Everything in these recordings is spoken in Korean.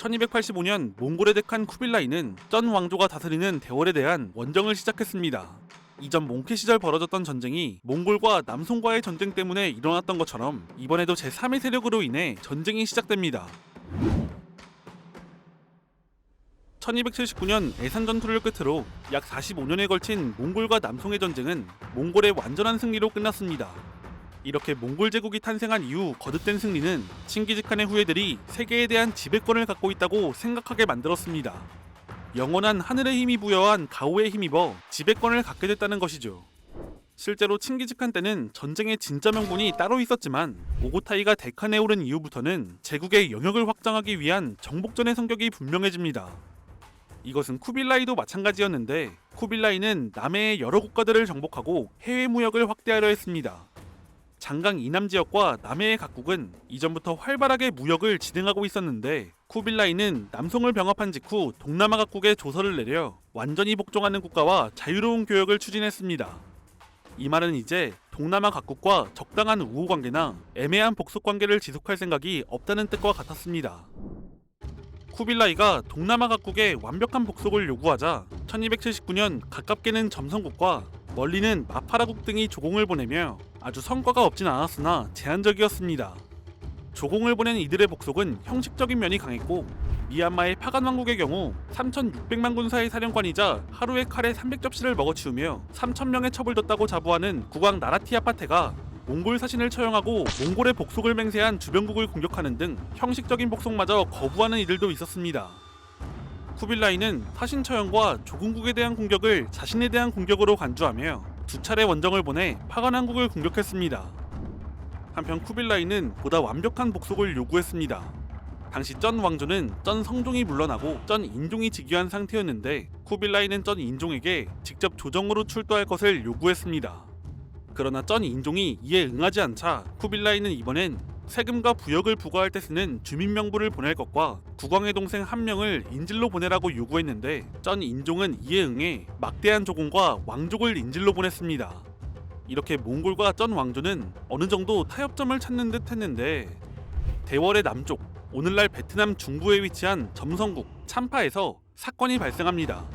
1285년 몽골에 대칸 쿠빌라이는 쩐 왕조가 다스리는 대월에 대한 원정을 시작했습니다. 이전 몽케 시절 벌어졌던 전쟁이 몽골과 남송과의 전쟁 때문에 일어났던 것처럼 이번에도 제3의 세력으로 인해 전쟁이 시작됩니다. 1279년 애산 전투를 끝으로 약 45년에 걸친 몽골과 남송의 전쟁은 몽골의 완전한 승리로 끝났습니다. 이렇게 몽골 제국이 탄생한 이후 거듭된 승리는 칭기즈칸의 후예들이 세계에 대한 지배권을 갖고 있다고 생각하게 만들었습니다. 영원한 하늘의 힘이 부여한 가오에 힘입어 지배권을 갖게 됐다는 것이죠. 실제로 칭기즈칸 때는 전쟁의 진짜 명분이 따로 있었지만 오고타이가 데칸에 오른 이후부터는 제국의 영역을 확장하기 위한 정복전의 성격이 분명해집니다. 이것은 쿠빌라이도 마찬가지였는데 쿠빌라이는 남해의 여러 국가들을 정복하고 해외 무역을 확대하려 했습니다. 장강 이남 지역과 남해의 각국은 이전부터 활발하게 무역을 진행하고 있었는데 쿠빌라이는 남송을 병합한 직후 동남아 각국에 조서를 내려 완전히 복종하는 국가와 자유로운 교역을 추진했습니다. 이 말은 이제 동남아 각국과 적당한 우호관계나 애매한 복속관계를 지속할 생각이 없다는 뜻과 같았습니다. 쿠빌라이가 동남아 각국에 완벽한 복속을 요구하자 1279년 가깝게는 점성국과 멀리는 마파라국 등이 조공을 보내며 아주 성과가 없진 않았으나 제한적이었습니다. 조공을 보낸 이들의 복속은 형식적인 면이 강했고 미얀마의 파간 왕국의 경우 3,600만 군사의 사령관이자 하루에 칼에 300접시를 먹어치우며 3,000명의 첩을 뒀다고 자부하는 국왕 나라티아파테가 몽골 사신을 처형하고 몽골의 복속을 맹세한 주변국을 공격하는 등 형식적인 복속마저 거부하는 이들도 있었습니다. 쿠빌라이는 사신 처형과 조궁국에 대한 공격을 자신에 대한 공격으로 간주하며 두 차례 원정을 보내 파간 왕국을 공격했습니다. 한편 쿠빌라이는 보다 완벽한 복속을 요구했습니다. 당시 쩐 왕조는 쩐 성종이 물러나고 쩐 인종이 즉위한 상태였는데 쿠빌라이는 쩐 인종에게 직접 조정으로 출도할 것을 요구했습니다. 그러나 쩐 인종이 이에 응하지 않자 쿠빌라이는 이번엔 세금과 부역을 부과할 때 쓰는 주민명부를 보낼 것과 국왕의 동생 한 명을 인질로 보내라고 요구했는데 쩐 인종은 이에 응해 막대한 조공과 왕족을 인질로 보냈습니다. 이렇게 몽골과 쩐 왕조는 어느 정도 타협점을 찾는 듯 했는데 대월의 남쪽, 오늘날 베트남 중부에 위치한 점성국 참파에서 사건이 발생합니다.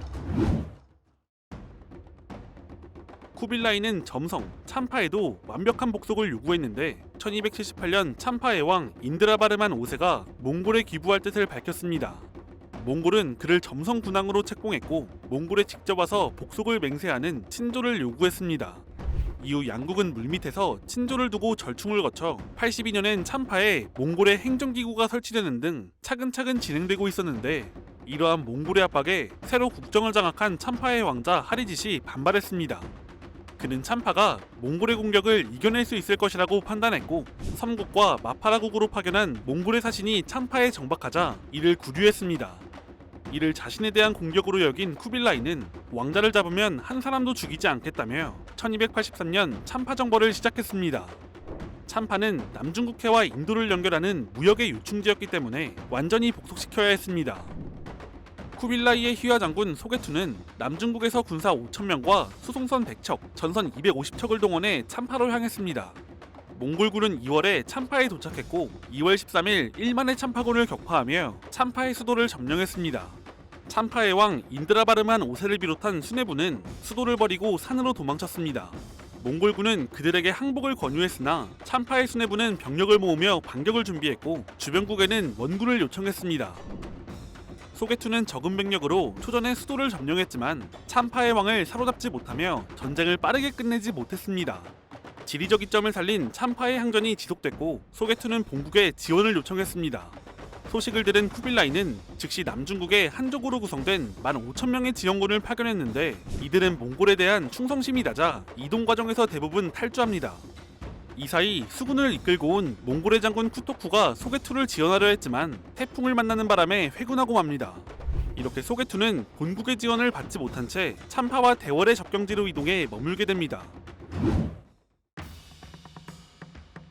쿠빌라이는 점성, 참파에도 완벽한 복속을 요구했는데 1278년 참파의 왕 인드라바르만 5세가 몽골에 기부할 뜻을 밝혔습니다. 몽골은 그를 점성 군왕으로 책봉했고 몽골에 직접 와서 복속을 맹세하는 친조를 요구했습니다. 이후 양국은 물밑에서 친조를 두고 절충을 거쳐 82년엔 참파에 몽골의 행정기구가 설치되는 등 차근차근 진행되고 있었는데 이러한 몽골의 압박에 새로 국정을 장악한 참파의 왕자 하리짓이 반발했습니다. 그는 참파가 몽골의 공격을 이겨낼 수 있을 것이라고 판단했고 섬국과 마파라국으로 파견한 몽골의 사신이 참파에 정박하자 이를 구류했습니다. 이를 자신에 대한 공격으로 여긴 쿠빌라이는 왕자를 잡으면 한 사람도 죽이지 않겠다며 1283년 참파 정벌을 시작했습니다. 참파는 남중국해와 인도를 연결하는 무역의 요충지였기 때문에 완전히 복속시켜야 했습니다. 쿠빌라이의 휘하 장군 소게투는 남중국에서 군사 5,000명과 수송선 100척, 전선 250척을 동원해 참파로 향했습니다. 몽골군은 2월에 참파에 도착했고 2월 13일 1만의 참파군을 격파하며 참파의 수도를 점령했습니다. 참파의 왕 인드라바르만 5세를 비롯한 수뇌부는 수도를 버리고 산으로 도망쳤습니다. 몽골군은 그들에게 항복을 권유했으나 참파의 수뇌부는 병력을 모으며 반격을 준비했고 주변국에는 원군을 요청했습니다. 소게투는 적은 병력으로 초전에 수도를 점령했지만 참파의 왕을 사로잡지 못하며 전쟁을 빠르게 끝내지 못했습니다. 지리적 이점을 살린 참파의 항전이 지속됐고 소게투는 본국에 지원을 요청했습니다. 소식을 들은 쿠빌라이는 즉시 남중국의 한족으로 구성된 15,000명의 지원군을 파견했는데 이들은 몽골에 대한 충성심이 낮아 이동 과정에서 대부분 탈주합니다. 이 사이 수군을 이끌고 온 몽골의 장군 쿠토쿠가 소게투를 지원하려 했지만 태풍을 만나는 바람에 회군하고 맙니다. 이렇게 소게투는 본국의 지원을 받지 못한 채 참파와 대월의 접경지로 이동해 머물게 됩니다.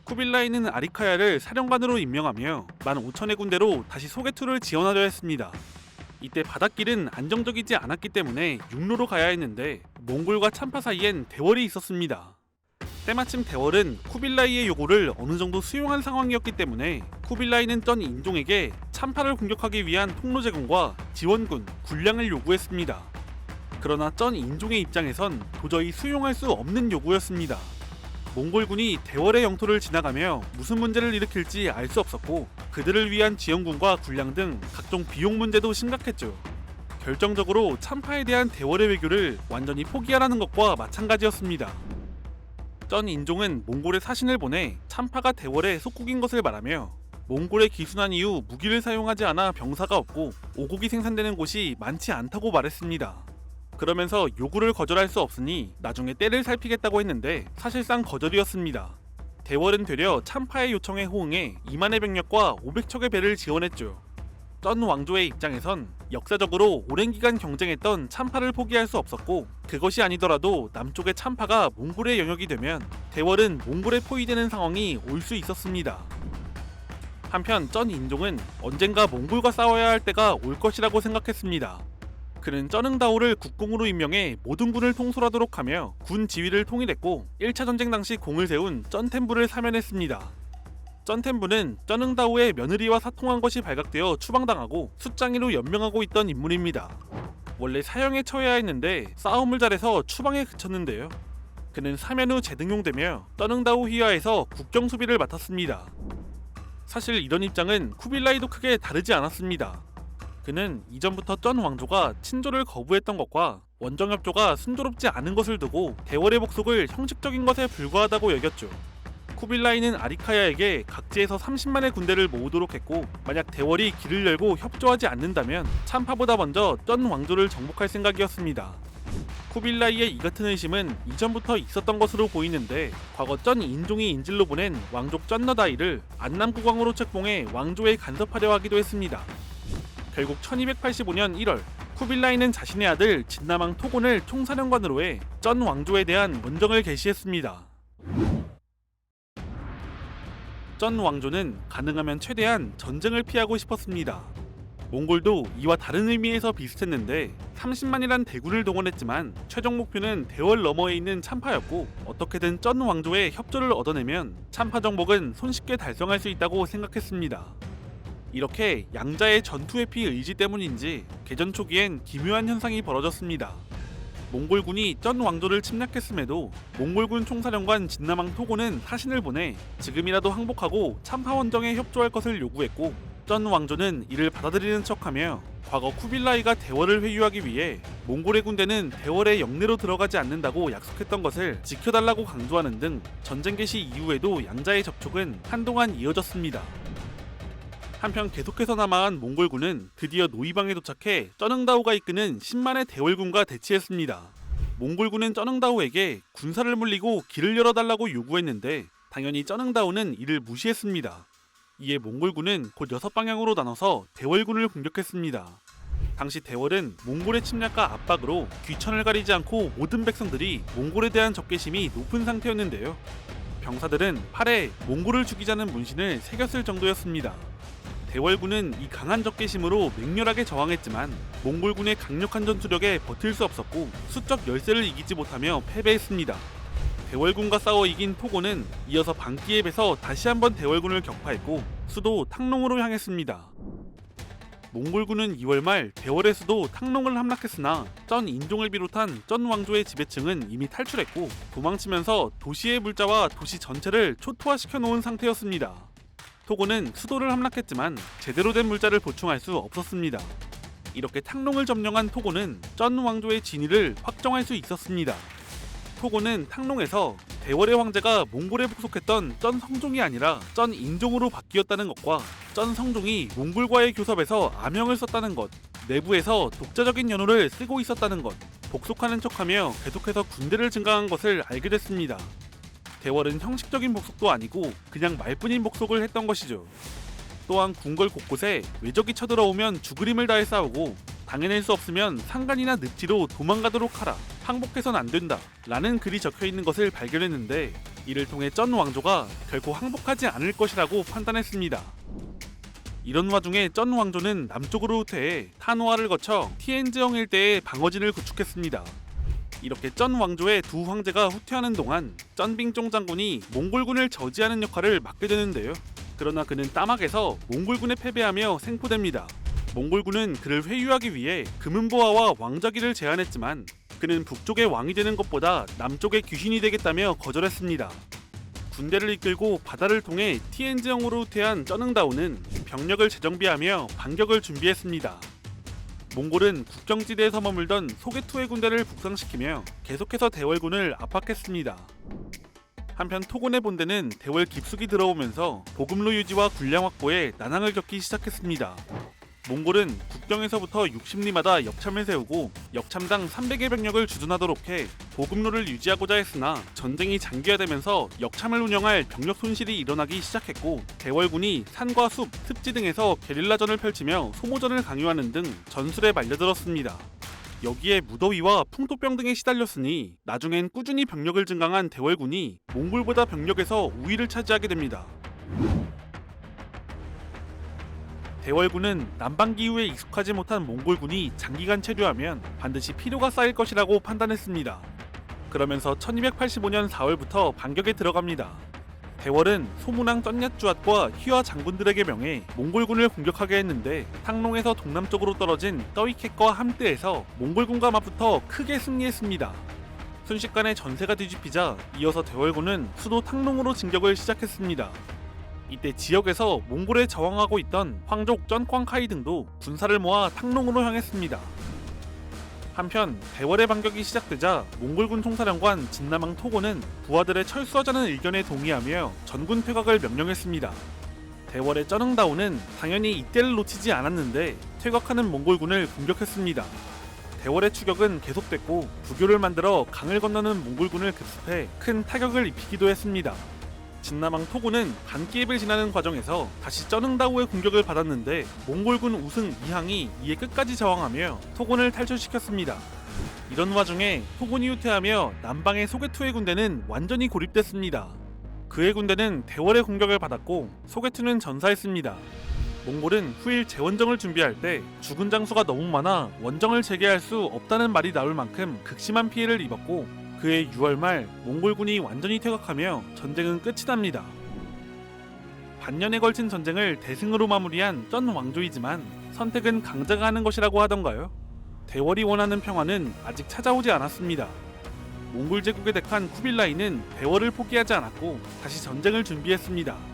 쿠빌라이는 아리카야를 사령관으로 임명하며 15,000의 군대로 다시 소게투를 지원하려 했습니다. 이때 바닷길은 안정적이지 않았기 때문에 육로로 가야 했는데 몽골과 참파 사이엔 대월이 있었습니다. 때마침 대월은 쿠빌라이의 요구를 어느 정도 수용한 상황이었기 때문에 쿠빌라이는 전 인종에게 참파를 공격하기 위한 통로 제공과 지원군, 군량을 요구했습니다. 그러나 전 인종의 입장에선 도저히 수용할 수 없는 요구였습니다. 몽골군이 대월의 영토를 지나가며 무슨 문제를 일으킬지 알 수 없었고 그들을 위한 지원군과 군량 등 각종 비용 문제도 심각했죠. 결정적으로 참파에 대한 대월의 외교를 완전히 포기하라는 것과 마찬가지였습니다. 전 인종은 몽골에 사신을 보내 참파가 대월의 속국인 것을 말하며 몽골에 기순한 이후 무기를 사용하지 않아 병사가 없고 오곡이 생산되는 곳이 많지 않다고 말했습니다. 그러면서 요구를 거절할 수 없으니 나중에 때를 살피겠다고 했는데 사실상 거절이었습니다. 대월은 되려 참파의 요청에 호응해 2만의 병력과 500척의 배를 지원했죠. 전 왕조의 입장에선 역사적으로 오랜 기간 경쟁했던 참파를 포기할 수 없었고 그것이 아니더라도 남쪽의 참파가 몽골의 영역이 되면 대월은 몽골에 포위되는 상황이 올 수 있었습니다. 한편 전 인종은 언젠가 몽골과 싸워야 할 때가 올 것이라고 생각했습니다. 그는 쩌능다오를 국공으로 임명해 모든 군을 통솔하도록 하며 군 지휘를 통일했고 1차 전쟁 당시 공을 세운 쩐템부를 사면했습니다. 쩐템부는 쩌능다오의 며느리와 사통한 것이 발각되어 추방당하고 숫장이로 연명하고 있던 인물입니다. 원래 사형에 처해야 했는데 싸움을 잘해서 추방에 그쳤는데요. 그는 사면 후 재등용되며 쩌능다오 휘하에서 국경 수비를 맡았습니다. 사실 이런 입장은 쿠빌라이도 크게 다르지 않았습니다. 그는 이전부터 쩐 왕조가 친조를 거부했던 것과 원정협조가 순조롭지 않은 것을 두고 대월의 복속을 형식적인 것에 불과하다고 여겼죠. 쿠빌라이는 아리카야에게 각지에서 30만의 군대를 모으도록 했고 만약 대월이 길을 열고 협조하지 않는다면 참파보다 먼저 쩐 왕조를 정복할 생각이었습니다. 쿠빌라이의 이 같은 의심은 이전부터 있었던 것으로 보이는데 과거 쩐 인종이 인질로 보낸 왕족 쩐너다이를 안남국왕으로 책봉해 왕조에 간섭하려 하기도 했습니다. 결국 1285년 1월 쿠빌라이는 자신의 아들 진나망 토곤을 총사령관으로 해 쩐 왕조에 대한 원정을 개시했습니다. 쩐 왕조는 가능하면 최대한 전쟁을 피하고 싶었습니다. 몽골도 이와 다른 의미에서 비슷했는데 30만이란 대군을 동원했지만 최종 목표는 대월 너머에 있는 참파였고 어떻게든 쩐 왕조의 협조를 얻어내면 참파 정복은 손쉽게 달성할 수 있다고 생각했습니다. 이렇게 양자의 전투회피 의지 때문인지 개전 초기엔 기묘한 현상이 벌어졌습니다. 몽골군이 쩐 왕조를 침략했음에도 몽골군 총사령관 진나망 토곤은 사신을 보내 지금이라도 항복하고 참파 원정에 협조할 것을 요구했고 쩐 왕조는 이를 받아들이는 척하며 과거 쿠빌라이가 대월을 회유하기 위해 몽골의 군대는 대월의 영내로 들어가지 않는다고 약속했던 것을 지켜달라고 강조하는 등 전쟁 개시 이후에도 양자의 접촉은 한동안 이어졌습니다. 한편 계속해서 남아한 몽골군은 드디어 노이방에 도착해 쩌능다오가 이끄는 10만의 대월군과 대치했습니다. 몽골군은 쩌능다오에게 군사를 물리고 길을 열어달라고 요구했는데 당연히 쩌능다오는 이를 무시했습니다. 이에 몽골군은 곧 6방향으로 나눠서 대월군을 공격했습니다. 당시 대월은 몽골의 침략과 압박으로 귀천을 가리지 않고 모든 백성들이 몽골에 대한 적개심이 높은 상태였는데요. 병사들은 팔에 몽골을 죽이자는 문신을 새겼을 정도였습니다. 대월군은 이 강한 적개심으로 맹렬하게 저항했지만 몽골군의 강력한 전투력에 버틸 수 없었고 수적 열세를 이기지 못하며 패배했습니다. 대월군과 싸워 이긴 토곤은 이어서 방기옙에서 다시 한번 대월군을 격파했고 수도 탕롱으로 향했습니다. 몽골군은 2월 말 대월의 수도 탕롱을 함락했으나 쩐 인종을 비롯한 쩐 왕조의 지배층은 이미 탈출했고 도망치면서 도시의 물자와 도시 전체를 초토화시켜 놓은 상태였습니다. 토곤은 수도를 함락했지만 제대로 된 물자를 보충할 수 없었습니다. 이렇게 탕롱을 점령한 토곤은 쩐 왕조의 진위를 확정할 수 있었습니다. 토곤은 탕롱에서 대월의 황제가 몽골에 복속했던 쩐 성종이 아니라 쩐 인종으로 바뀌었다는 것과 쩐 성종이 몽골과의 교섭에서 아명을 썼다는 것, 내부에서 독자적인 연호를 쓰고 있었다는 것, 복속하는 척하며 계속해서 군대를 증강한 것을 알게 됐습니다. 대월은 형식적인 복속도 아니고 그냥 말뿐인 복속을 했던 것이죠. 또한 궁궐 곳곳에 외적이 쳐들어오면 죽을 힘을 다해 싸우고 당해낼 수 없으면 상간이나 늪지로 도망가도록 하라, 항복해선 안 된다 라는 글이 적혀있는 것을 발견했는데 이를 통해 쩐 왕조가 결코 항복하지 않을 것이라고 판단했습니다. 이런 와중에 쩐 왕조는 남쪽으로 후퇴해 타노아를 거쳐 티엔즈성 일대에 방어진을 구축했습니다. 이렇게 쩐 왕조의 두 황제가 후퇴하는 동안 쩐빙종 장군이 몽골군을 저지하는 역할을 맡게 되는데요. 그러나 그는 따막에서 몽골군에 패배하며 생포됩니다. 몽골군은 그를 회유하기 위해 금은보화와 왕자기를 제안했지만 그는 북쪽의 왕이 되는 것보다 남쪽의 귀신이 되겠다며 거절했습니다. 군대를 이끌고 바다를 통해 티엔즈성으로 후퇴한 쩌능다오는 병력을 재정비하며 반격을 준비했습니다. 몽골은 국경지대에서 머물던 소게투의 군대를 북상시키며 계속해서 대월군을 압박했습니다. 한편 토곤의 본대는 대월 깊숙이 들어오면서 보급로 유지와 군량 확보에 난항을 겪기 시작했습니다. 몽골은 국경에서부터 60리마다 역참을 세우고 역참당 300의 병력을 주둔하도록 해 보급로를 유지하고자 했으나 전쟁이 장기화되면서 역참을 운영할 병력 손실이 일어나기 시작했고 대월군이 산과 숲, 습지 등에서 게릴라전을 펼치며 소모전을 강요하는 등 전술에 말려들었습니다. 여기에 무더위와 풍토병 등에 시달렸으니 나중엔 꾸준히 병력을 증강한 대월군이 몽골보다 병력에서 우위를 차지하게 됩니다. 대월군은 남방 기후에 익숙하지 못한 몽골군이 장기간 체류하면 반드시 피로가 쌓일 것이라고 판단했습니다. 그러면서 1285년 4월부터 반격에 들어갑니다. 대월은 소문왕 쩐얏주앗과 휘하 장군들에게 명해 몽골군을 공격하게 했는데 탕롱에서 동남쪽으로 떨어진 떠위캣과 함뜨에서 몽골군과 맞붙어 크게 승리했습니다. 순식간에 전세가 뒤집히자 이어서 대월군은 수도 탕롱으로 진격을 시작했습니다. 이때 지역에서 몽골에 저항하고 있던 황족 쩐꽝카이 등도 군사를 모아 탕롱으로 향했습니다. 한편 대월의 반격이 시작되자 몽골군 총사령관 진나망 토고는 부하들의 철수하자는 의견에 동의하며 전군 퇴각을 명령했습니다. 대월의 쩌능다오는 당연히 이때를 놓치지 않았는데 퇴각하는 몽골군을 공격했습니다. 대월의 추격은 계속됐고 부교를 만들어 강을 건너는 몽골군을 급습해 큰 타격을 입히기도 했습니다. 진나망 토고는 반기엡을 지나는 과정에서 다시 쩌능다오의 공격을 받았는데 몽골군 우승 이항이 이에 끝까지 저항하며 토곤을 탈출시켰습니다. 이런 와중에 토곤이 후퇴하며 남방의 소게투의 군대는 완전히 고립됐습니다. 그의 군대는 대월의 공격을 받았고 소게투는 전사했습니다. 몽골은 후일 재원정을 준비할 때 죽은 장수가 너무 많아 원정을 재개할 수 없다는 말이 나올 만큼 극심한 피해를 입었고 그해 6월 말 몽골군이 완전히 퇴각하며 전쟁은 끝이 납니다. 반년에 걸친 전쟁을 대승으로 마무리한 쩐 왕조이지만 선택은 강자가 하는 것이라고 하던가요? 대월이 원하는 평화는 아직 찾아오지 않았습니다. 몽골 제국의 대칸 쿠빌라이는 대월을 포기하지 않았고 다시 전쟁을 준비했습니다.